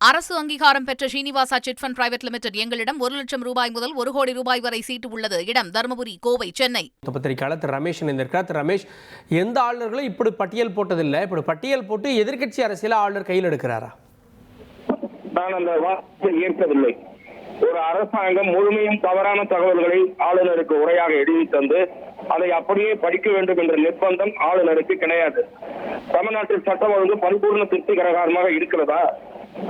அரசு அங்கீகாரம் பெற்ற Srinivasa chit fund private limited எங்களிடம் 1 லட்சம் ரூபாய் முதல் 1 கோடி ரூபாய் வரை சீட்டு உள்ளது. இடம் தருமபுரி, கோவை, சென்னை. பத்திரிகையாளர் திரு ரமேஷ் இணைந்திருக்கிறார். திரு ரமேஷ், எந்த ஆளுநர்களும் இப்படி பட்டியல் போட்டதில்லை. இப்படி பட்டியல் போட்டு எதிர்க்கட்சி அரசியல ஆளுநர் கையில் எடுக்கிறாரா? நான் அந்த வார்த்தையை ஏற்கவில்லை. ஒரு அரசாங்கம் முழுமையும் தவறான தகவல்களை ஆளுநருக்கு உரையாக எழுதி தந்து அதை அப்படியே படிக்க வேண்டும் என்ற நிர்பந்தம் ஆளுநருக்கு கிடையாது. தமிழ்நாட்டில் சட்டம் ஒழுங்கு பரிபூர்ண திருப்திகரமாக இருக்கிறதா?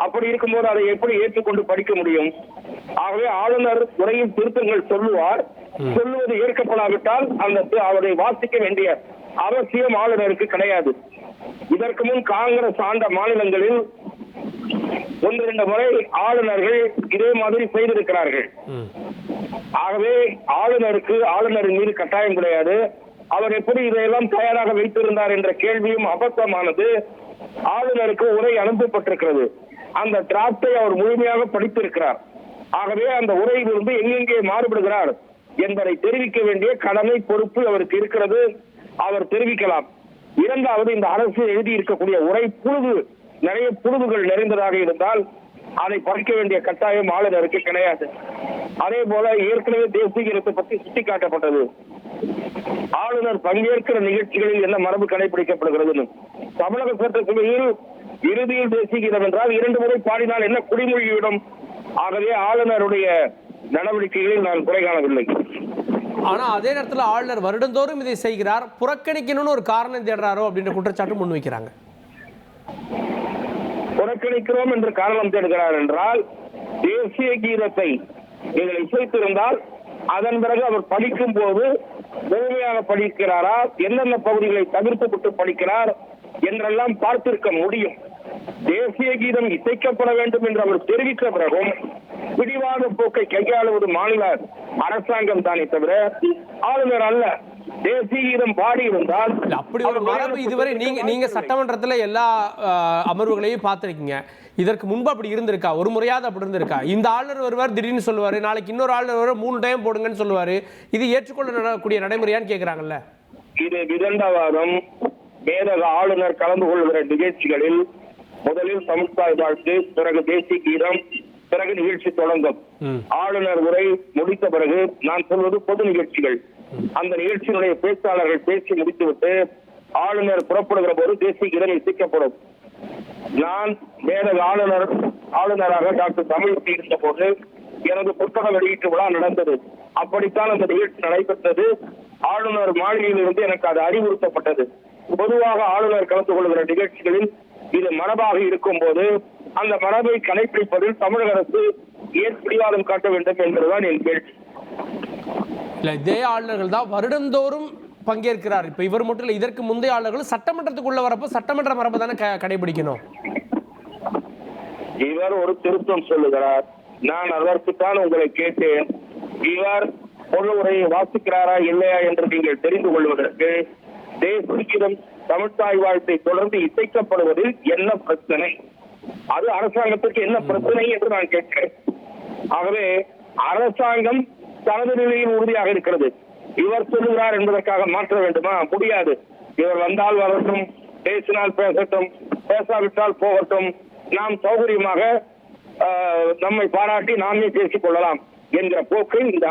அப்படி இருக்கும்போது அதை எப்படி ஏற்றுக்கொண்டு படிக்க முடியும்? ஆகவே ஆளுநர் உரையில் திருத்தங்கள் சொல்லுவார். சொல்லுவது ஏற்கப்படாவிட்டால் அவரை வாசிக்க வேண்டிய அவசியம் ஆளுநருக்கு கிடையாது. இதற்கு முன் காங்கிரஸ் ஆண்ட மாநிலங்களில் 1-2 முறை ஆளுநர்கள் இதே மாதிரி செய்திருக்கிறார்கள். ஆகவே ஆளுநரின் மீது கட்டாயம் கிடையாது. அவர் எப்படி இதையெல்லாம் தயாராக வைத்திருந்தார் என்ற கேள்வியும் அபத்தமானது. ஆளுநருக்கு உரை அனுப்பப்பட்டிருக்கிறது. அந்த டிராப்டை அவர் முழுமையாக படித்திருக்கிறார். ஆகவே அந்த உரையிலிருந்து எங்கெங்கே மாறுபடுகிறார் என்பதை தெரிவிக்க வேண்டிய கடமை, பொறுப்பு அவருக்கு இருக்கிறது. அவர் தெரிவிக்கலாம். இரண்டாவது, இந்த அரசு எழுதி இருக்கக்கூடிய உரை நிறைய புழுவுகள் நிறைந்ததாக இருந்தால் அதை படிக்க வேண்டிய கட்டாயம் ஆளுநருக்கு கிடையாது. அதே போல ஏற்கனவே தேசிய கீதத்தை பற்றி சுட்டிக்காட்டப்பட்டது. ஆளுநர் பங்கேற்கிற நிகழ்ச்சிகளில் என்ன மரபு கடைபிடிக்கப்படுகிறது? தமிழக சட்டசபையில் இறுதியில் தேசிய கீதம் என்றால் 2 முறை பாடினால் என்ன குடிமொழியிடும்? ஆகவே ஆளுநருடைய நடவடிக்கைகளில் நான் குறை காணவில்லை. ஆனா அதே நேரத்தில் ஆளுநர் வருடந்தோறும் இதை செய்கிறார், புறக்கணிக்கணும்னு ஒரு காரணம் தேடுறாரோ அப்படின்ற குற்றச்சாட்டு முன்வைக்கிறாங்க. புறக்கணிக்கிறோம் என்று காரணம் தேடுகிறார் என்றால், தேசிய கீதத்தை நீங்கள் இசைத்திருந்தால் அதன் பிறகு அவர் படிக்கும் போது முழுமையாக படிக்கிறாரா, எந்தெந்த பகுதிகளை தவிர்த்து விட்டு படிக்கிறார் என்றெல்லாம் பார்த்திருக்க முடியும். தேசிய கீதம் இசைக்கப்பட வேண்டும் என்று அவர் தெரிவித்த பிறகும் பிடிவாத போக்கை கையாளுவது மாநில அரசாங்கம் தானே தவிர ஆளுநர் அல்ல. தேசிய கீதம் பாடி இருந்தால் அப்படி ஒரு மரபு இதுவரை நீங்க சட்டமன்றத்துல எல்லா அமர்வுகளையும் பார்த்திருக்கீங்க. இதற்கு முன்பு அப்படி இருந்திருக்கா? ஒரு முறையாவது அப்படி இருந்திருக்கா? இந்த ஆளுநர் வருவார், திடீர்னு சொல்லுவாரு, நாளைக்கு இன்னொரு ஆளுநர் வருவார், 3 டைம் போடுங்கன்னு சொல்லுவாரு. இது ஏற்றுக்கொள்ளக்கூடிய நடைமுறையான்னு கேட்கிறாங்கல்ல. இது விதண்டவாதம். மேதக ஆளுநர் கலந்து கொள்கிற நிகழ்ச்சிகளில் முதலில் தமிழ்த்தாய் வாழ்த்து, பிறகு தேசிய கீதம், பிறகு நிகழ்ச்சி தொடங்கும். ஆளுநர் உரை முடித்த பிறகு நான் சொல்வது பொது நிகழ்ச்சிகள். அந்த நிகழ்ச்சியினுடைய பேச்சாளர்கள் பேசி முடித்துவிட்டு ஆளுநர் புறப்படுகிற போது தேசிய கீதம் இசைக்கப்படும். நான் மேதக ஆளுநராக டாக்டர் தமிழிசை இருந்த போது எனது புத்தக வெளியீட்டு விழா நடந்தது. அப்படித்தான் அந்த நிகழ்ச்சி நடைபெற்றது. ஆளுநர் மாளிகையில் இருந்து எனக்கு அது அறிவுறுத்தப்பட்டது. பொதுவாக ஆளுநர் கலந்து கொள்கிற நிகழ்ச்சிகளில் இது மரபாக இருக்கும் போது அந்த மரபை கடைபிடிப்பதில் தமிழக அரசு ஏன் பிடிவாதம் காட்ட வேண்டும் என்பதுதான் என் கேள்வி. இதே ஆளுநர்கள் தான் வருடந்தோறும் பங்கேற்கிறார். இப்ப இவர் மட்டும் இல்ல, இதற்கு முந்தைய ஆளுநர்கள் சட்டமன்றத்துக்குள்ள வரப்போ சட்டமன்ற மரபை தானே கடைபிடிக்கணும். இவர் ஒரு திருத்தம் சொல்லுகிறார். நான் அதற்குத்தான் உங்களை கேட்டேன். இவர் பொது உரையை வாசிக்கிறாரா இல்லையா என்று நீங்கள் தெரிந்து கொள்வதற்கு தேசிய கீதம் தமிழ்த்தாய் வாழ்த்தை தொடர்ந்து இசைக்கப்படுவதில் என்ன பிரச்சனை, அது அரசாங்கத்திற்கு என்ன பிரச்சனை என்று நான் கேட்கிறேன். ஆகவே அரசாங்கம் தனது நிலையில் உறுதியாக இருக்கிறது. இவர் சொல்லுகிறார் என்பதற்காக மாற்ற வேண்டுமா? முடியாது. இவர் வந்தால் வரட்டும், பேசினால் பேசட்டும், பேசாவிட்டால் போகட்டும், நாம் சௌகரியமாக நம்மை பாராட்டி நாமே பேசிக் கொள்ளலாம் என்கிற போக்கை இந்த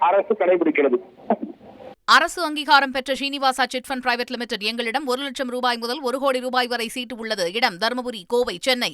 அரசு கடைபிடிக்கிறது. அரசு அங்கீகாரம் பெற்ற Srinivasa chit fund private limited எங்களிடம் 1 லட்சம் ரூபாய் முதல் 1 கோடி ரூபாய் வரை சீட்டு உள்ளது. இடம் தருமபுரி, கோவை, சென்னை.